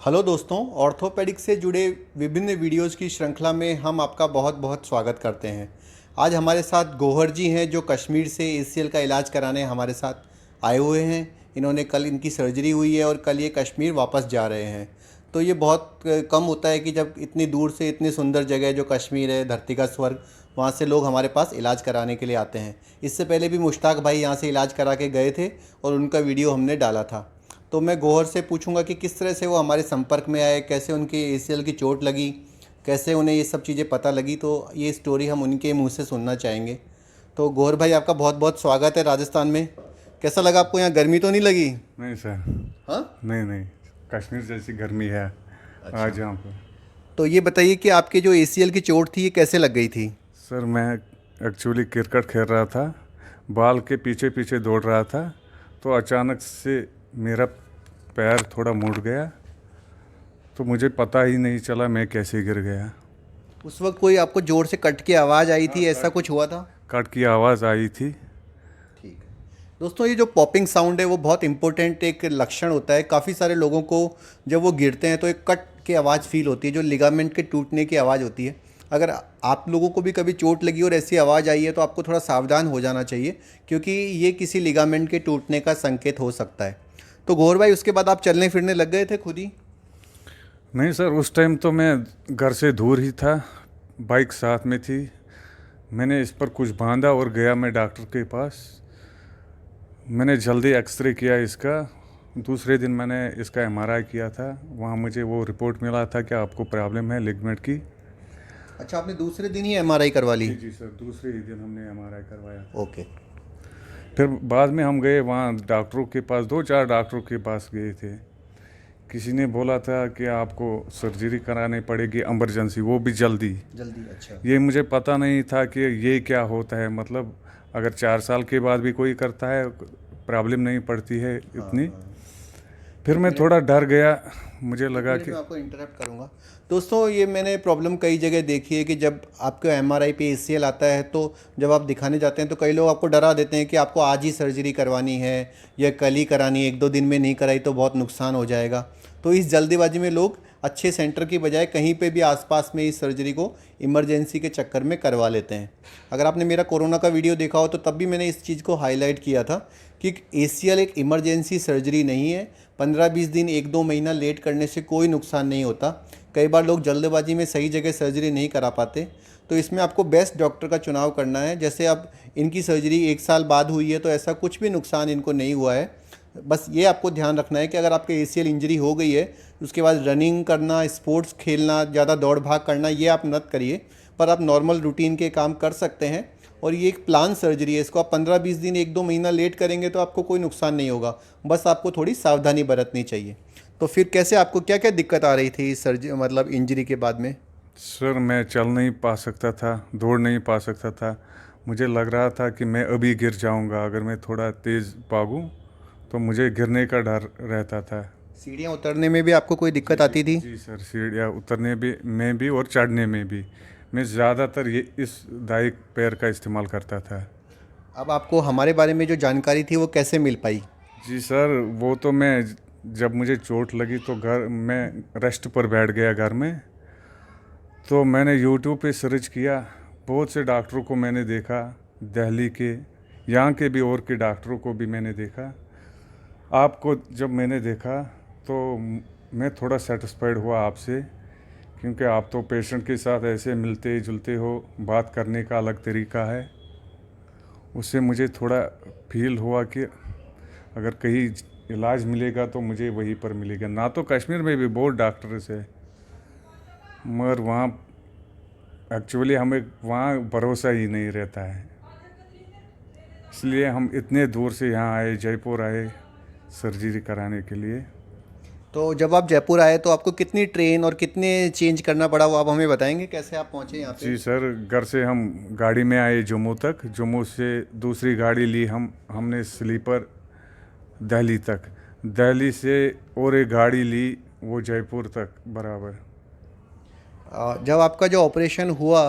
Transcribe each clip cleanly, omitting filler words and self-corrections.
Hello दोस्तों, orthopaedic से जुड़े विभिन्न वीडियोज़ की श्रृंखला में हम आपका बहुत बहुत स्वागत करते हैं। आज हमारे साथ गौहर जी हैं जो कश्मीर से एसीएल का इलाज कराने हमारे साथ आए हुए हैं। इन्होंने कल इनकी सर्जरी हुई है और कल ये कश्मीर वापस जा रहे हैं। तो ये बहुत कम होता है कि जब इतनी दूर से इतनी सुंदर जगह जो कश्मीर है, धरती का स्वर्ग, वहाँ से लोग हमारे पास इलाज कराने के लिए आते हैं। इससे पहले भी मुश्ताक भाई यहाँ से इलाज करा के गए थे और उनका वीडियो हमने डाला था। तो मैं गौहर से पूछूंगा कि किस तरह से वो हमारे संपर्क में आए, कैसे उनके एसीएल की चोट लगी, कैसे उन्हें ये सब चीज़ें पता लगी। तो ये स्टोरी हम उनके मुंह से सुनना चाहेंगे। तो गौहर भाई, आपका बहुत बहुत स्वागत है राजस्थान में। कैसा लगा आपको? यहाँ गर्मी तो नहीं लगी? नहीं सर। हाँ, नहीं नहीं, कश्मीर जैसी गर्मी है आज यहाँ पर। तो ये बताइए कि आपके जो एसीएल की चोट थी ये कैसे लग गई थी? सर मैं एक्चुअली क्रिकेट खेल रहा था, बॉल के पीछे पीछे दौड़ रहा था, तो अचानक से मेरा पैर थोड़ा मुड़ गया, तो मुझे पता ही नहीं चला मैं कैसे गिर गया। उस वक्त कोई आपको ज़ोर से कट की आवाज़ आई थी, ऐसा कुछ हुआ था? कट की आवाज़ आई थी। ठीक है दोस्तों, ये जो पॉपिंग साउंड है वो बहुत इंपॉर्टेंट एक लक्षण होता है। काफ़ी सारे लोगों को जब वो गिरते हैं तो एक कट की आवाज़ फील होती है, जो लिगामेंट के टूटने की आवाज़ होती है। अगर आप लोगों को भी कभी चोट लगी और ऐसी आवाज़ आई है तो आपको थोड़ा सावधान हो जाना चाहिए, क्योंकि ये किसी लिगामेंट के टूटने का संकेत हो सकता है। तो गौर भाई, उसके बाद आप चलने फिरने लग गए थे खुद ही? नहीं सर, उस टाइम तो मैं घर से दूर ही था, बाइक साथ में थी। मैंने इस पर कुछ बांधा और गया मैं डॉक्टर के पास। मैंने जल्दी एक्सरे किया इसका। दूसरे दिन मैंने इसका एमआरआई किया था। वहाँ मुझे वो रिपोर्ट मिला था कि आपको प्रॉब्लम है लिगामेंट की। अच्छा, आपने दूसरे दिन ही एमआरआई करवा ली? जी जी सर, दूसरे ही दिन हमने एमआरआई करवाया। ओके। फिर बाद में हम गए वहाँ डॉक्टरों के पास, 2-4 डॉक्टरों के पास गए थे। किसी ने बोला था कि आपको सर्जरी करानी पड़ेगी इमरजेंसी, वो भी जल्दी। जल्दी? अच्छा। ये मुझे पता नहीं था कि ये क्या होता है, मतलब अगर 4 साल के बाद भी कोई करता है प्रॉब्लम नहीं पड़ती है इतनी। फिर मैं थोड़ा डर गया, मुझे लगा कि मैं आपको इंटरप्ट करूंगा। दोस्तों, ये मैंने प्रॉब्लम कई जगह देखी है कि जब आपको एमआरआई पे एसीएल आता है तो जब आप दिखाने जाते हैं तो कई लोग आपको डरा देते हैं कि आपको आज ही सर्जरी करवानी है या कल ही करानी है, 1-2 दिन में नहीं कराई तो बहुत नुकसान हो जाएगा। तो इस जल्दीबाजी में लोग अच्छे सेंटर की बजाय कहीं पे भी आसपास में इस सर्जरी को इमरजेंसी के चक्कर में करवा लेते हैं। अगर आपने मेरा कोरोना का वीडियो देखा हो तो तब भी मैंने इस चीज़ को हाईलाइट किया था कि एसीएल एक इमरजेंसी सर्जरी नहीं है। 15-20 दिन, 1-2 महीना लेट करने से कोई नुकसान नहीं होता। कई बार लोग जल्दबाजी में सही जगह सर्जरी नहीं करा पाते। तो इसमें आपको बेस्ट डॉक्टर का चुनाव करना है। जैसे अब इनकी सर्जरी 1 साल बाद हुई है तो ऐसा कुछ भी नुकसान इनको नहीं हुआ है। बस ये आपको ध्यान रखना है कि अगर आपके एसीएल इंजरी हो गई है, उसके बाद रनिंग करना, स्पोर्ट्स खेलना, ज़्यादा दौड़ भाग करना, ये आप मत करिए। पर आप नॉर्मल रूटीन के काम कर सकते हैं। और ये एक प्लान सर्जरी है, इसको आप 15-20 दिन, 1-2 महीना लेट करेंगे तो आपको कोई नुकसान नहीं होगा। बस आपको थोड़ी सावधानी बरतनी चाहिए। तो फिर कैसे, आपको क्या क्या दिक्कत आ रही थी सर्जरी, मतलब इंजरी के बाद में? सर मैं चल नहीं पा सकता था, दौड़ नहीं पा सकता था। मुझे लग रहा था कि मैं अभी गिर जाऊंगा, अगर मैं थोड़ा तेज़ भागूं तो मुझे गिरने का डर रहता था। सीढ़ियाँ उतरने में भी आपको कोई दिक्कत आती थी? जी सर, सीढ़ियाँ उतरने भी में भी और चढ़ने में भी। मैं ज़्यादातर ये इस दाएं पैर का इस्तेमाल करता था। अब आपको हमारे बारे में जो जानकारी थी वो कैसे मिल पाई? जी सर, वो तो मैं जब मुझे चोट लगी तो घर में रेस्ट पर बैठ गया घर में। तो मैंने यूट्यूब पे सर्च किया, बहुत से डॉक्टरों को मैंने देखा, दिल्ली के, यहाँ के भी और के डॉक्टरों को भी मैंने देखा। आपको जब मैंने देखा तो मैं थोड़ा सेटिस्फाइड हुआ आपसे, क्योंकि आप तो पेशेंट के साथ ऐसे मिलते जुलते हो, बात करने का अलग तरीका है। उससे मुझे थोड़ा फील हुआ कि अगर कहीं इलाज मिलेगा तो मुझे वहीं पर मिलेगा। ना तो कश्मीर में भी बहुत डॉक्टर्स है, मगर वहाँ एक्चुअली हमें वहाँ भरोसा ही नहीं रहता है। इसलिए हम इतने दूर से यहाँ आए, जयपुर आए सर्जरी कराने के लिए। तो जब आप जयपुर आए तो आपको कितनी ट्रेन और कितने चेंज करना पड़ा, वो आप हमें बताएंगे कैसे आप पहुँचे यहाँ पे? जी सर, घर से हम गाड़ी में आए जम्मू तक, जम्मू से दूसरी गाड़ी ली हमने स्लीपर दिल्ली तक, दिल्ली से और एक गाड़ी ली वो जयपुर तक बराबर। जब आपका जो ऑपरेशन हुआ,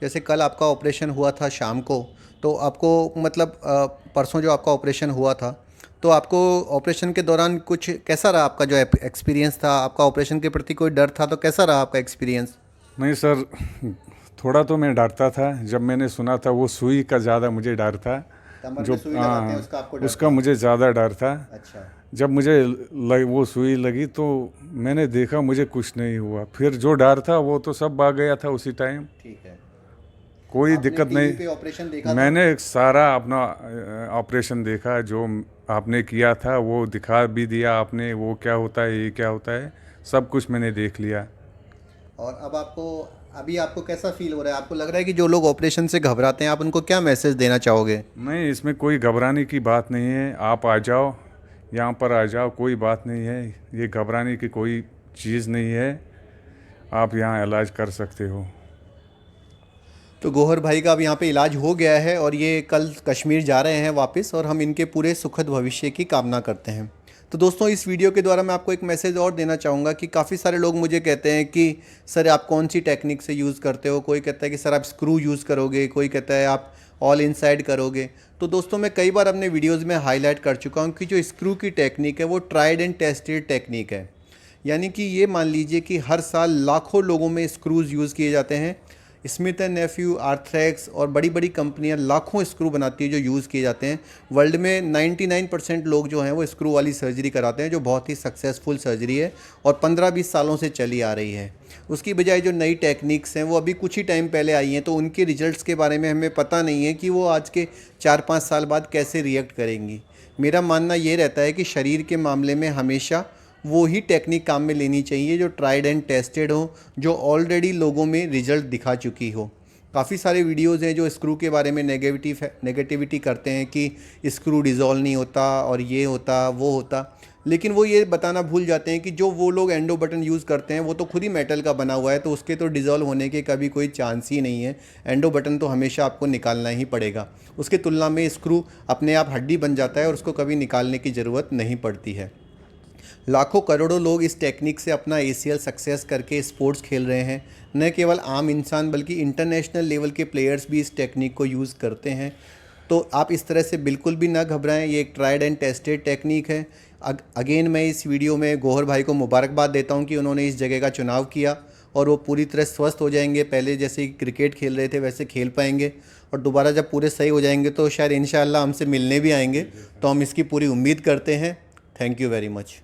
जैसे कल आपका ऑपरेशन हुआ था शाम को, तो आपको मतलब परसों जो आपका ऑपरेशन हुआ था तो आपको ऑपरेशन के दौरान कुछ कैसा रहा आपका जो एक्सपीरियंस था? आपका ऑपरेशन के प्रति कोई डर था तो कैसा रहा आपका एक्सपीरियंस? नहीं सर, थोड़ा तो मैं डरता था। जब मैंने सुना था वो सुई का ज़्यादा मुझे डर था। कमर जो में सुई लगाते हैं उसका आपको डर उसका था? मुझे ज़्यादा डर था। अच्छा। जब मुझे वो सुई लगी तो मैंने देखा मुझे कुछ नहीं हुआ। फिर जो डर था वो तो सब भाग गया था उसी टाइम। ठीक है। कोई आपने दिक्कत टीवी नहीं। पे ऑपरेशन देखा था? मैंने सारा अपना ऑपरेशन देखा, जो आपने किया था वो दिखा भी दिया आपने, वो क्या होता है ये क्या होता है, सब कुछ मैंने देख लिया। और अब अभी आपको कैसा फील हो रहा है? आपको लग रहा है कि जो लोग ऑपरेशन से घबराते हैं, आप उनको क्या मैसेज देना चाहोगे? नहीं, इसमें कोई घबराने की बात नहीं है। आप आ जाओ, यहाँ पर आ जाओ, कोई बात नहीं है। ये घबराने की कोई चीज़ नहीं है। आप यहाँ इलाज कर सकते हो। तो गौहर भाई का अब यहाँ पे इलाज हो गया है और ये कल कश्मीर जा रहे हैं वापस, और हम इनके पूरे सुखद भविष्य की कामना करते हैं। तो दोस्तों, इस वीडियो के द्वारा मैं आपको एक मैसेज और देना चाहूँगा कि काफ़ी सारे लोग मुझे कहते हैं कि सर आप कौन सी टेक्निक से यूज़ करते हो। कोई कहता है कि सर आप स्क्रू यूज़ करोगे, कोई कहता है आप ऑल इनसाइड करोगे। तो दोस्तों, मैं कई बार अपने वीडियोज़ में हाईलाइट कर चुका हूँ कि जो स्क्रू की टेक्निक है वो ट्राइड एंड टेस्टेड टेक्निक है। यानी कि ये मान लीजिए कि हर साल लाखों लोगों में स्क्रूज़ यूज़ किए जाते हैं। स्मिथ एंड नेफ्यू, आर्थरेक्स और बड़ी बड़ी कंपनियां लाखों स्क्रू बनाती है जो यूज़ किए जाते हैं। वर्ल्ड में 99% लोग जो हैं वो स्क्रू वाली सर्जरी कराते हैं, जो बहुत ही सक्सेसफुल सर्जरी है और 15-20 सालों से चली आ रही है। उसकी बजाय जो नई टेक्निक्स हैं वो अभी कुछ ही टाइम पहले आई हैं, तो उनके रिजल्ट्स के बारे में हमें पता नहीं है कि वो आज के 4-5 साल बाद कैसे रिएक्ट करेंगी। मेरा मानना ये रहता है कि शरीर के मामले में हमेशा वो ही टेक्निक काम में लेनी चाहिए जो ट्राइड एंड टेस्टेड हो, जो ऑलरेडी लोगों में रिजल्ट दिखा चुकी हो। काफ़ी सारे वीडियोज़ हैं जो स्क्रू के बारे में नेगेटिविटी करते हैं कि स्क्रू डिज़ोल्व नहीं होता और ये होता वो होता, लेकिन वो ये बताना भूल जाते हैं कि जो वो लोग एंडो बटन यूज़ करते हैं वो तो खुद ही मेटल का बना हुआ है, तो उसके तो डिज़ोल्व होने के कभी कोई चांस ही नहीं है। एंडो बटन तो हमेशा आपको निकालना ही पड़ेगा। उसके तुलना में स्क्रू अपने आप हड्डी बन जाता है और उसको कभी निकालने की ज़रूरत नहीं पड़ती है। लाखों करोड़ों लोग इस टेक्निक से अपना ACL सक्सेस करके स्पोर्ट्स खेल रहे हैं। न केवल आम इंसान बल्कि इंटरनेशनल लेवल के प्लेयर्स भी इस टेक्निक को यूज़ करते हैं। तो आप इस तरह से बिल्कुल भी ना घबराएं, ये एक ट्राइड एंड टेस्टेड टेक्निक है। अगेन मैं इस वीडियो में गौहर भाई को मुबारकबाद देता हूं कि उन्होंने इस जगह का चुनाव किया और वो पूरी तरह स्वस्थ हो जाएंगे। पहले जैसे क्रिकेट खेल रहे थे वैसे खेल पाएंगे, और दोबारा जब पूरे सही हो जाएंगे तो शायद इंशाअल्लाह हमसे मिलने भी आएंगे। तो हम इसकी पूरी उम्मीद करते हैं। Thank you very much.